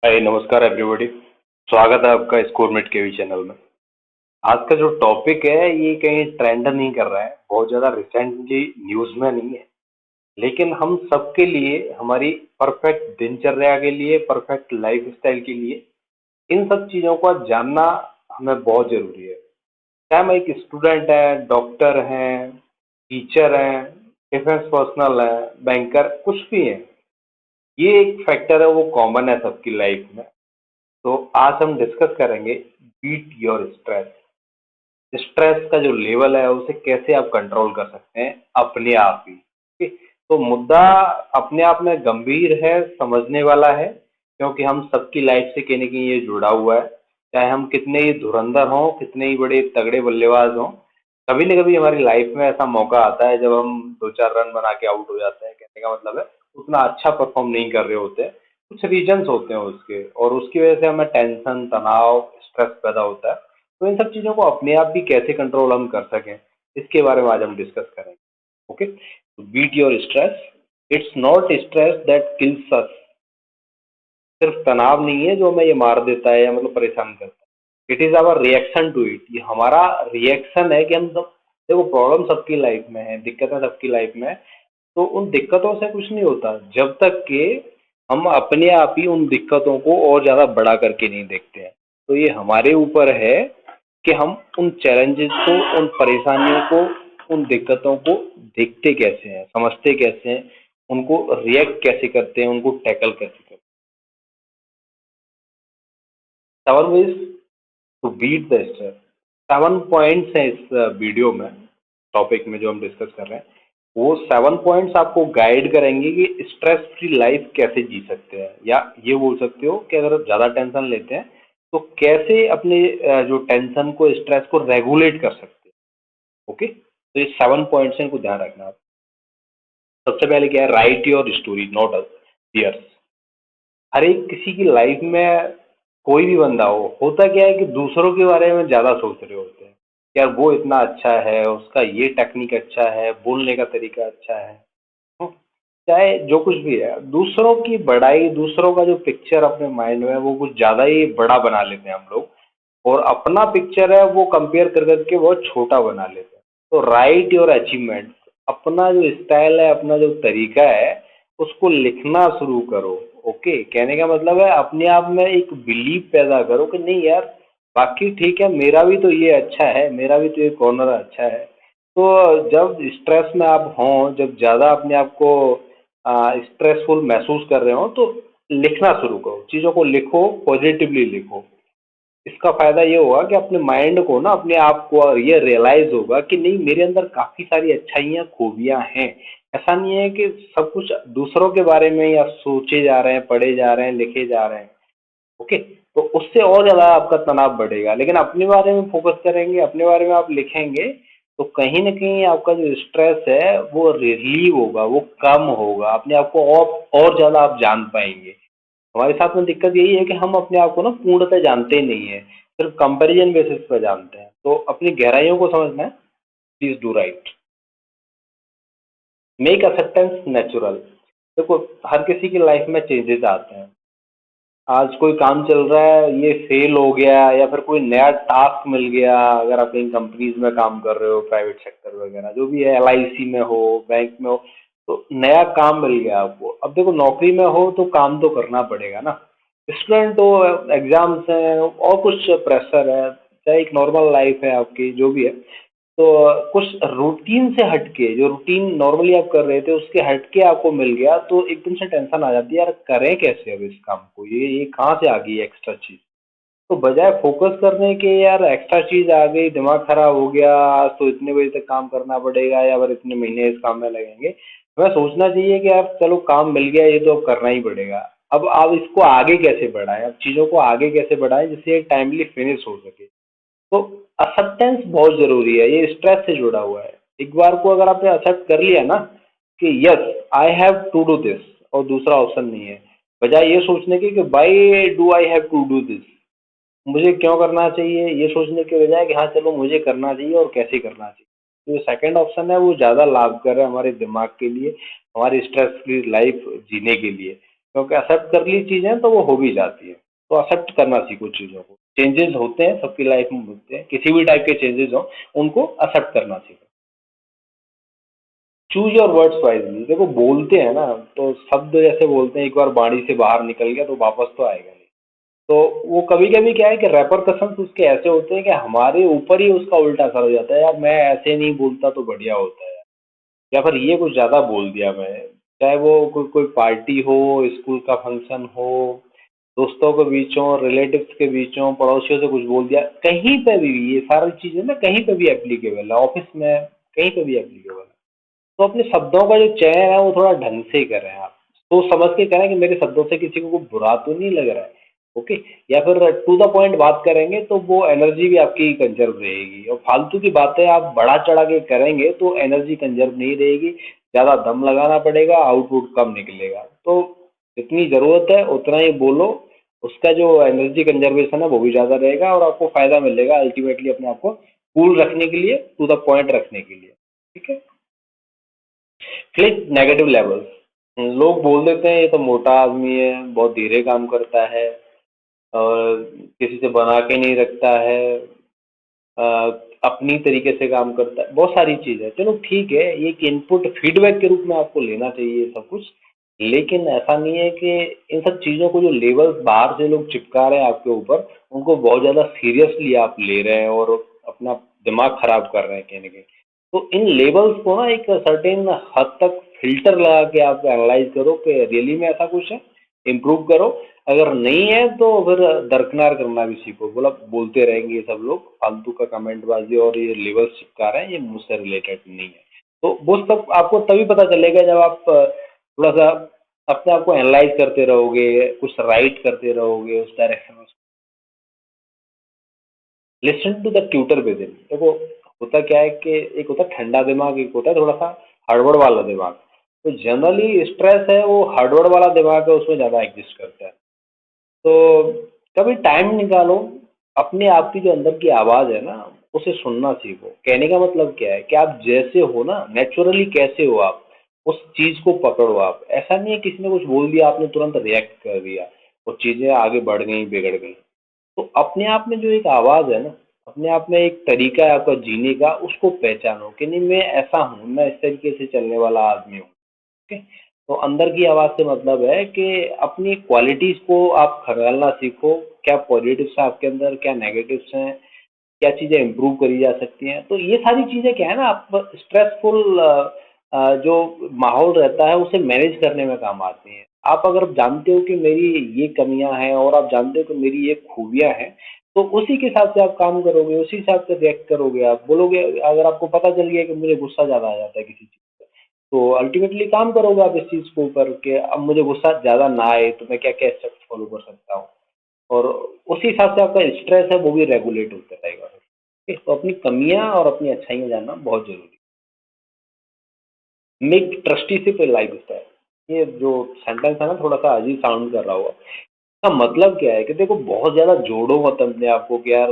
हाय नमस्कार एवरीबॉडी। स्वागत है आपका स्कोरमेट के चैनल में। आज का जो टॉपिक है ये कहीं ट्रेंड नहीं कर रहा है, बहुत ज़्यादा रिसेंटली न्यूज़ में नहीं है, लेकिन हम सबके लिए, हमारी परफेक्ट दिनचर्या के लिए, परफेक्ट लाइफस्टाइल के लिए इन सब चीज़ों का जानना हमें बहुत ज़रूरी है। चाहे हम एक स्टूडेंट है, डॉक्टर हैं, टीचर हैं, डिफेंस पर्सनल है, बैंकर, कुछ भी है, ये एक फैक्टर है, वो कॉमन है सबकी लाइफ में। तो आज हम डिस्कस करेंगे बीट योर स्ट्रेस। स्ट्रेस का जो लेवल है उसे कैसे आप कंट्रोल कर सकते हैं अपने आप ही। ठीक? तो मुद्दा अपने आप में गंभीर है, समझने वाला है, क्योंकि हम सबकी लाइफ से कहीं न कहीं ये जुड़ा हुआ है। चाहे हम कितने ही धुरंधर हों, कितने ही बड़े तगड़े बल्लेबाज हों, कभी न कभी हमारी लाइफ में ऐसा मौका आता है जब हम 2-4 रन बना के आउट हो जाते हैं। कहने का मतलब है उतना अच्छा परफॉर्म नहीं कर रहे होते हैं। कुछ रीजंस होते हैं उसके, और उसकी वजह से हमें टेंशन, तनाव, स्ट्रेस पैदा होता है। तो इन सब चीज़ों को अपने आप भी कैसे कंट्रोल हम कर सकें, इसके बारे में आज हम डिस्कस करेंगे। Okay, beat your stress. It's not stress that kills us. सिर्फ तनाव नहीं है जो हमें ये मार देता है या मतलब परेशान करता है। It is our reaction to it. ये हमारा रिएक्शन है कि हम सब, देखो प्रॉब्लम सबकी लाइफ में है, दिक्कतें सबकी लाइफ में है। तो उन दिक्कतों से कुछ नहीं होता जब तक कि हम अपने आप ही उन दिक्कतों को और ज़्यादा बड़ा करके नहीं देखते हैं। तो ये हमारे ऊपर है कि हम उन चैलेंजेस को, उन परेशानियों को, उन दिक्कतों को देखते कैसे हैं, समझते कैसे हैं, उनको रिएक्ट कैसे करते हैं, उनको टैकल कैसे करते हैं। 7 ways to beat the stress. 7 points हैं इस वीडियो में, टॉपिक में जो हम डिस्कस कर रहे हैं। वो 7 पॉइंट्स आपको गाइड करेंगे कि स्ट्रेस फ्री लाइफ कैसे जी सकते हैं, या ये बोल सकते हो कि अगर आप ज़्यादा टेंशन लेते हैं तो कैसे अपने जो टेंशन को, स्ट्रेस को रेगुलेट कर सकते हैं। ओके, तो ये 7 पॉइंट्स हैं, इनको ध्यान रखना आप। सबसे पहले क्या है, write your story not theirs. हर एक किसी की लाइफ में, कोई भी बंदा हो, होता क्या है कि दूसरों के बारे में ज़्यादा सोच रहे होते हैं। यार वो इतना अच्छा है, उसका ये टेक्निक अच्छा है, बोलने का तरीका अच्छा है। हम्म, चाहे जो कुछ भी है, दूसरों की बड़ाई, दूसरों का जो पिक्चर अपने माइंड में है वो कुछ ज़्यादा ही बड़ा बना लेते हैं हम लोग, और अपना पिक्चर है वो कंपेयर कर करके बहुत छोटा बना लेते हैं। तो राइट योर अचीवमेंट। अपना जो स्टाइल है, अपना जो तरीका है, उसको लिखना शुरू करो। ओके, कहने का मतलब है अपने आप में एक बिलीव पैदा करो कि नहीं यार, बाकी ठीक है, मेरा भी तो ये अच्छा है, मेरा भी तो ये कॉर्नर अच्छा है। तो जब स्ट्रेस में आप हों, जब ज़्यादा अपने आप को स्ट्रेसफुल महसूस कर रहे हो, तो लिखना शुरू करो, चीज़ों को लिखो, पॉजिटिवली लिखो। इसका फायदा ये होगा कि अपने माइंड को ना, अपने आप को ये रियलाइज होगा कि नहीं, मेरे अंदर काफी सारी अच्छाइयाँ, खूबियां हैं। ऐसा नहीं है कि सब कुछ दूसरों के बारे में या सोचे जा रहे हैं, पढ़े जा रहे हैं, लिखे जा रहे हैं। ओके, तो उससे और ज्यादा आपका तनाव बढ़ेगा। लेकिन अपने बारे में फोकस करेंगे, अपने बारे में आप लिखेंगे, तो कहीं ना कहीं आपका जो स्ट्रेस है वो रिलीव होगा, वो कम होगा, अपने आप को और ज्यादा आप जान पाएंगे। हमारे साथ में दिक्कत यही है कि हम अपने आप को ना पूर्णतः जानते ही नहीं है, सिर्फ कंपैरिजन बेसिस पर जानते हैं। तो अपनी गहराइयों को समझना है। Please do right. Make acceptance natural. देखो, हर किसी की लाइफ में चेंजेस आते हैं। आज कोई काम चल रहा है, ये फेल हो गया, या फिर कोई नया टास्क मिल गया, अगर आप कहीं कंपनीज में काम कर रहे हो, प्राइवेट सेक्टर वगैरह जो भी है, एलआईसी में हो, बैंक में हो, तो नया काम मिल गया आपको। अब देखो, नौकरी में हो तो काम तो करना पड़ेगा ना। स्टूडेंट हो, एग्जाम्स हैं और कुछ प्रेशर है, चाहे एक नॉर्मल लाइफ है आपकी, जो भी है, तो कुछ रूटीन से हटके, जो रूटीन नॉर्मली आप कर रहे थे उसके हटके आपको मिल गया, तो एकदम से टेंशन आ जाती है, यार करें कैसे अब इस काम को, ये कहाँ से आ गई एक्स्ट्रा चीज। तो बजाय फोकस करने के, यार एक्स्ट्रा चीज आ गई, दिमाग खराब हो गया, आज तो इतने बजे तक काम करना पड़ेगा या फिर इतने महीने इस काम में लगेंगे, हमें सोचना चाहिए कि यार चलो काम मिल गया, ये तो अब करना ही पड़ेगा। अब आप इसको आगे कैसे बढ़ाएं, अब चीजों को आगे कैसे बढ़ाएं जिससे टाइमली फिनिश हो सके। तो एक्सेप्टेंस बहुत जरूरी है, ये स्ट्रेस से जुड़ा हुआ है। एक बार को अगर आपने एक्सेप्ट कर लिया ना कि yes I have to do this, और दूसरा ऑप्शन नहीं है, बजाय ये सोचने के कि why do I have to do this, मुझे क्यों करना चाहिए, ये सोचने के बजाय कि हाँ चलो मुझे करना चाहिए और कैसे करना चाहिए। तो जो सेकंड ऑप्शन है वो ज़्यादा लाभकर है हमारे दिमाग के लिए, हमारी स्ट्रेस फ्री लाइफ जीने के लिए। क्योंकि एक्सेप्ट कर ली चीज़ें तो वो हो भी जाती है। तो एक्सेप्ट करना सीखो चीज़ों को। चेंजेस होते हैं, सबकी लाइफ में होते हैं, किसी भी टाइप के चेंजेस हों, उनको एक्सेप्ट करना सीखो। Choose your words wisely. देखो बोलते हैं ना, तो शब्द जैसे बोलते हैं, एक बार बाणी से बाहर निकल गया तो वापस तो आएगा नहीं। तो वो कभी कभी क्या है कि रेपरकशंस उसके ऐसे होते हैं कि हमारे ऊपर ही उसका उल्टा असर हो जाता है, यार मैं ऐसे नहीं बोलता तो बढ़िया होता है, या फिर ये कुछ ज़्यादा बोल दिया मैं। चाहे वो कोई कोई पार्टी हो, स्कूल का फंक्शन हो, दोस्तों के बीच हो, रिलेटिव्स के बीच हो, पड़ोसियों से कुछ बोल दिया, कहीं पे भी ये सारी चीज़ें ना कहीं पे भी एप्लीकेबल है, ऑफिस में कहीं पे भी एप्लीकेबल है। तो अपने शब्दों का जो चयन है वो थोड़ा ढंग से करें आप। सोच समझ के करें कि मेरे शब्दों से किसी को कुछ बुरा तो नहीं लग रहा है। ओके। या फिर टू द पॉइंट बात करेंगे तो वो एनर्जी भी आपकी कंजर्व रहेगी, और फालतू की बातें आप बढ़ा चढ़ा के करेंगे तो एनर्जी कंजर्व नहीं रहेगी, ज़्यादा दम लगाना पड़ेगा, आउटपुट कम निकलेगा। तो जितनी ज़रूरत है उतना ही बोलो, उसका जो एनर्जी कंजर्वेशन है वो भी ज़्यादा रहेगा और आपको फ़ायदा मिलेगा अल्टीमेटली अपने आप को कूल रखने के लिए, टू द पॉइंट रखने के लिए। ठीक है। Click negative levels. लोग बोल देते हैं ये तो मोटा आदमी है, बहुत धीरे काम करता है, और किसी से बना के नहीं रखता है, अ, अपनी तरीके से काम करता है, बहुत सारी चीज़ है। चलो ठीक है, ये एक इनपुट फीडबैक के रूप में आपको लेना चाहिए सब कुछ, लेकिन ऐसा नहीं है कि इन सब चीज़ों को जो लेबल्स बाहर से लोग चिपका रहे हैं आपके ऊपर, उनको बहुत ज़्यादा सीरियसली आप ले रहे हैं और अपना दिमाग खराब कर रहे हैं कहीं ना कहीं। तो इन लेबल्स को ना एक सर्टेन हद तक फिल्टर लगा के आप एनालाइज करो कि रियली में ऐसा कुछ है, इम्प्रूव करो। अगर नहीं है तो फिर दरकिनार करना भी सीखो। बोला बोलते रहेंगे ये सब लोग फालतू का कमेंटबाजी और ये लेबल्स चिपका रहे हैं, ये मुझसे रिलेटेड नहीं है। तो वो सब आपको तभी पता चलेगा जब आप थोड़ा सा अपने आप को एनालाइज करते रहोगे, कुछ राइट करते रहोगे उस डायरेक्शन में। Listen to the tutor within. देखो होता क्या है कि एक होता है ठंडा दिमाग, एक होता है थोड़ा सा हड़बड़ वाला दिमाग। तो जनरली स्ट्रेस है वो हड़बड़ वाला दिमाग है, उसमें ज़्यादा एग्जिस्ट करता है। तो कभी टाइम निकालो, अपने आप की जो अंदर की आवाज़ है ना उसे सुनना सीखो। कहने का मतलब क्या है कि आप जैसे हो ना, नेचुरली कैसे हो आप, उस चीज़ को पकड़ो आप। ऐसा नहीं है किसी ने कुछ बोल दिया आपने तुरंत रिएक्ट कर दिया, वो चीज़ें आगे बढ़ गई बिगड़ गई। तो अपने आप में जो एक आवाज़ है ना, अपने आप में एक तरीका है आपका जीने का, उसको पहचानो कि नहीं मैं ऐसा हूँ, मैं इस तरीके से चलने वाला आदमी हूँ। ओके। तो अंदर की आवाज़ से मतलब है कि अपनी क्वालिटीज़ को आप खंगालना सीखो। क्या पॉजिटिव्स है आपके अंदर, क्या नेगेटिव्स हैं, क्या चीज़ें इम्प्रूव करी जा सकती हैं। तो ये सारी चीज़ें क्या है ना, आप स्ट्रेसफुल जो माहौल रहता है उसे मैनेज करने में काम आती हैं। आप अगर जानते हो कि मेरी ये कमियां हैं और आप जानते हो कि मेरी ये खूबियां हैं, तो उसी के हिसाब से आप काम करोगे, उसी हिसाब से रिएक्ट करोगे। आप बोलोगे, अगर आपको पता चल गया कि मुझे गुस्सा ज़्यादा आ जाता है किसी चीज़ पे, तो अल्टीमेटली काम करोगे आप इस चीज़ के ऊपर कि अब मुझे गुस्सा ज़्यादा ना आए तो मैं क्या क्या स्टेप्स फॉलो कर सकता हूँ, और उसी हिसाब से आपका स्ट्रेस है वो भी रेगुलेट होता रहेगा। ठीक है? तो अपनी कमियां और अपनी अच्छाइयां जानना बहुत जरूरी है। मेक ट्रस्टीशिप ए लाइफ स्टाइल। ये जो सेंटेंस है ना थोड़ा सा अजीब साउंड कर रहा होगा, इसका मतलब क्या है कि देखो बहुत ज्यादा जोड़ो मत अपने आप को कि यार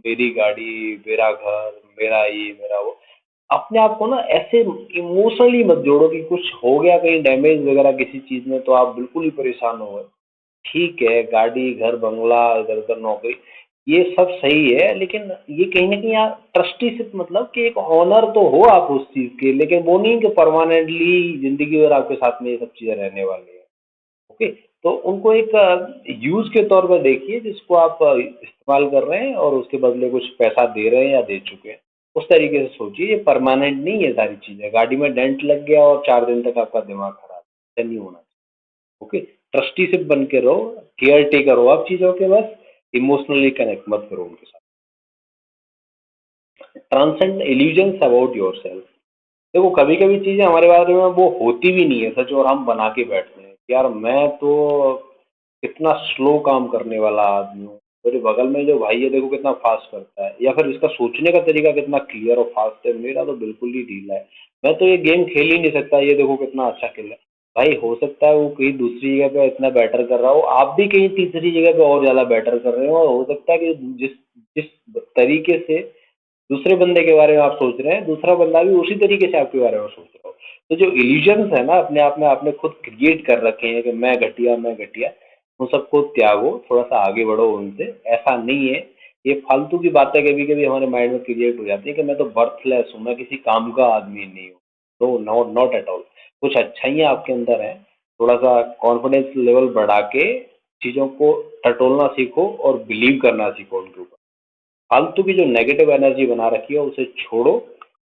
मेरी गाड़ी, मेरा घर, मेरा ये मेरा वो। अपने आप को ना ऐसे इमोशनली मत जोड़ो कि कुछ हो गया कहीं डैमेज वगैरह किसी चीज में तो आप बिल्कुल ही परेशान हो गए। ठीक है, गाड़ी, घर, बंगला, इधर-उधर नौकरी, ये सब सही है, लेकिन ये कहीं न कहीं आप ट्रस्टीशिप मतलब कि एक ऑनर तो हो आप उस चीज़ के, लेकिन वो नहीं कि परमानेंटली ज़िंदगी भर आपके साथ में ये सब चीज़ें रहने वाली हैं। ओके? तो उनको एक यूज़ के तौर पर देखिए जिसको आप इस्तेमाल कर रहे हैं और उसके बदले कुछ पैसा दे रहे हैं या दे चुके हैं। उस तरीके से सोचिए, ये परमानेंट नहीं है सारी चीज़ें। गाड़ी में डेंट लग गया और 4 दिन तक आपका दिमाग खराब, ऐसा नहीं होना। ओके। ट्रस्टीशिप बन के रहो, केयर टेकर हो आप चीज़ों के, बस इमोशनली कनेक्ट मत करो उनके साथ। Transcend illusions about yourself. देखो कभी कभी चीज़ें हमारे बारे में वो होती भी नहीं है सच, और हम बना के बैठते हैं कि यार मैं तो कितना स्लो काम करने वाला आदमी हूँ, मेरे बगल में जो भाई है देखो कितना फास्ट करता है, या फिर इसका सोचने का तरीका कितना क्लियर और फास्ट है, मेरा तो बिल्कुल ही ढीला है, मैं तो ये गेम खेल ही नहीं सकता, ये देखो कितना अच्छा खेल रहा है। भाई हो सकता है वो कहीं दूसरी जगह पे इतना बेटर कर रहा हो, आप भी कहीं तीसरी जगह पे और ज़्यादा बेटर कर रहे हो, और हो सकता है कि जिस जिस तरीके से दूसरे बंदे के बारे में आप सोच रहे हैं, दूसरा बंदा भी उसी तरीके से आपके बारे में सोच रहा हो। तो जो इल्यूजन्स है ना अपने आप में आपने खुद क्रिएट कर रखे हैं कि मैं घटिया, उन सबको त्यागो, थोड़ा-सा आगे बढ़ो उनसे, ऐसा नहीं है। ये फालतू की बातें कभी-कभी हमारे माइंड में क्रिएट हो जाती है कि मैं तो बर्थलेस हूँ, मैं किसी काम का आदमी नहीं हूँ। No, not not at all. कुछ अच्छाइयाँ आपके अंदर हैं, थोड़ा-सा कॉन्फिडेंस लेवल बढ़ा के चीज़ों को टटोलना सीखो और बिलीव करना सीखो उनके ऊपर। फालतू की जो नेगेटिव एनर्जी बना रखी है उसे छोड़ो,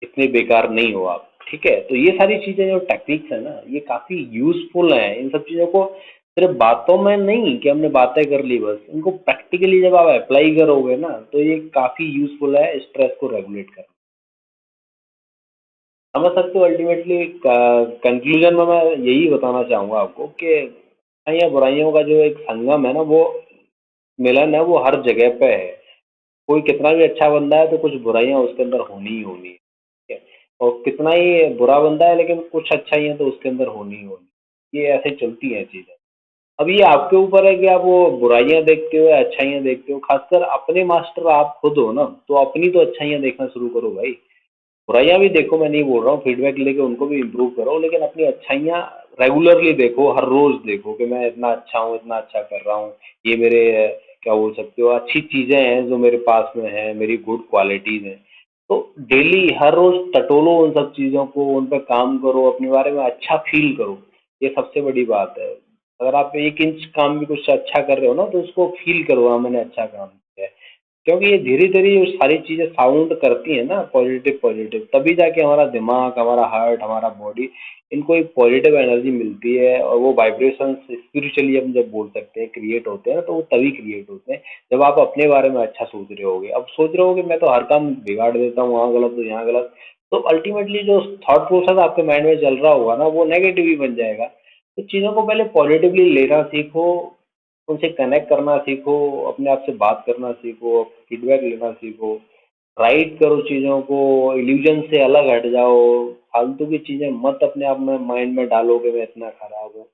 इतने बेकार नहीं हो आप, ठीक है? तो ये सारी चीज़ें जो टेक्निक्स है ना, ये काफ़ी यूज़फुल हैं। इन सब चीज़ों को सिर्फ बातों में नहीं कि हमने बातें कर ली बस, इनको प्रैक्टिकली जब आप अप्लाई करोगे ना, तो ये काफ़ी यूज़फुल है स्ट्रेस को रेगुलेट करने। समझ सकते हो अल्टीमेटली कंक्लूजन में मैं यही बताना चाहूँगा आपको कि अच्छाइयाँ बुराइयों का जो एक संगम है ना, वो मिलन है, वो हर जगह पे है। कोई कितना भी अच्छा बंदा है तो कुछ बुराइयाँ उसके अंदर होनी ही होनी है, ठीक है? और कितना ही बुरा बंदा है लेकिन कुछ अच्छाइयाँ तो उसके अंदर होनी ही होनी। ये ऐसे चलती हैं चीज़ें। अब ये आपके ऊपर है कि आप वो बुराइयाँ देखते हो या अच्छाइयाँ देखते हो, खासकर अपने मास्टर आप खुद हो ना, तो अपनी तो अच्छाइयाँ देखना शुरू करो भाई। बुराइयाँ भी देखो, मैं नहीं बोल रहा हूँ, फीडबैक लेके उनको भी इम्प्रूव करो, लेकिन अपनी अच्छाइयाँ रेगुलरली देखो, हर रोज़ देखो कि मैं इतना अच्छा हूँ, इतना अच्छा कर रहा हूँ। ये मेरे क्या बोल सकते हो अच्छी चीज़ें हैं जो मेरे पास में हैं, मेरी गुड क्वालिटीज़ हैं। तो डेली हर रोज़ टटोलो उन सब चीज़ों को, उन पे काम करो, अपने बारे में अच्छा फ़ील करो। ये सबसे बड़ी बात है। अगर आप 1 इंच काम भी कुछ अच्छा कर रहे हो ना, तो उसको फ़ील करो, हाँ, मैंने अच्छा काम किया है। क्योंकि ये धीरे-धीरे ये सारी चीज़ें साउंड करती हैं ना पॉज़िटिव-पॉज़िटिव, तभी जाके हमारा दिमाग, हमारा हार्ट, हमारा बॉडी इनको एक पॉज़िटिव एनर्जी मिलती है और वो वाइब्रेशंस स्पिरिचुअली हम जब बोल सकते हैं क्रिएट होते हैं, तो वो तभी क्रिएट होते हैं जब आप अपने बारे में अच्छा सोच रहे होगे। अब सोच रहे होगे मैं तो हर काम बिगाड़ देता हूँ, वहाँ गलत तो यहाँ गलत, तो अल्टीमेटली जो थॉट प्रोसेस आपके माइंड में चल रहा होगा ना, वो नेगेटिव ही बन जाएगा। तो चीज़ों को पहले पॉज़िटिवली लेना सीखो, उनसे कनेक्ट करना सीखो, अपने आप से बात करना सीखो, फीडबैक लेना सीखो, राइट करो चीज़ों को, इल्यूजन से अलग हट जाओ, फालतू की चीज़ें मत अपने आप में माइंड में डालो कि मैं इतना खराब हूँ।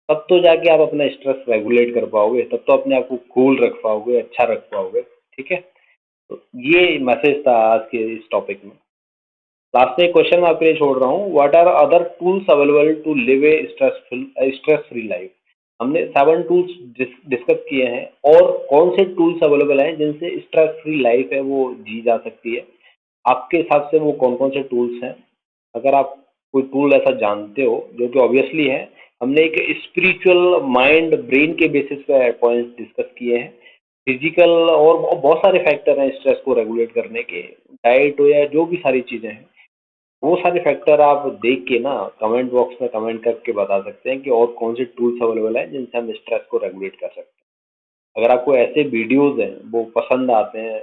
तब तो जाके आप अपना स्ट्रेस रेगुलेट कर पाओगे, तब तो अपने आप को कूल रख पाओगे, अच्छा रख पाओगे, ठीक है? तो ये मैसेज था आज के इस टॉपिक में। लास्ट में एक क्वेश्चन मैं आपके लिए छोड़ रहा हूँ, what are other tools available to live a stress free life? हमने 7 टूल्स डिस्कस किए हैं, और कौन से टूल्स अवेलेबल हैं जिनसे स्ट्रेस फ्री लाइफ है वो जी जा सकती है? आपके हिसाब से वो कौन-कौन से टूल्स हैं? अगर आप कोई टूल ऐसा जानते हो, जो कि ऑब्वियसली है, हमने एक स्पिरिचुअल माइंड ब्रेन के बेसिस पे पॉइंट्स डिस्कस किए हैं। फिजिकल और बहुत सारे फैक्टर हैं स्ट्रेस को रेगुलेट करने के, डाइट हो या जो भी सारी चीज़ें हैं। वो सारे फैक्टर आप देख के ना कमेंट बॉक्स में कमेंट करके बता सकते हैं कि और कौन से टूल्स अवेलेबल हैं जिनसे हम स्ट्रेस को रेगुलेट कर सकते हैं। अगर आपको ऐसे वीडियोज़ हैं, वो पसंद आते हैं,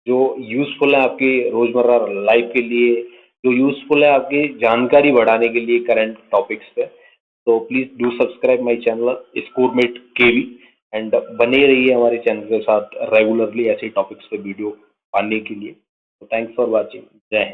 जो यूज़फुल है आपकी रोज़मर्रा लाइफ के लिए, जो यूज़फुल है आपकी जानकारी बढ़ाने के लिए करंट टॉपिक्स पे, तो please do subscribe my channel scoremate KV, and बने रहिए हमारे चैनल के साथ रेगुलरली ऐसे टॉपिक्स पे वीडियो पाने के लिए। तो थैंक्स फॉर वॉचिंग। जय हिंद।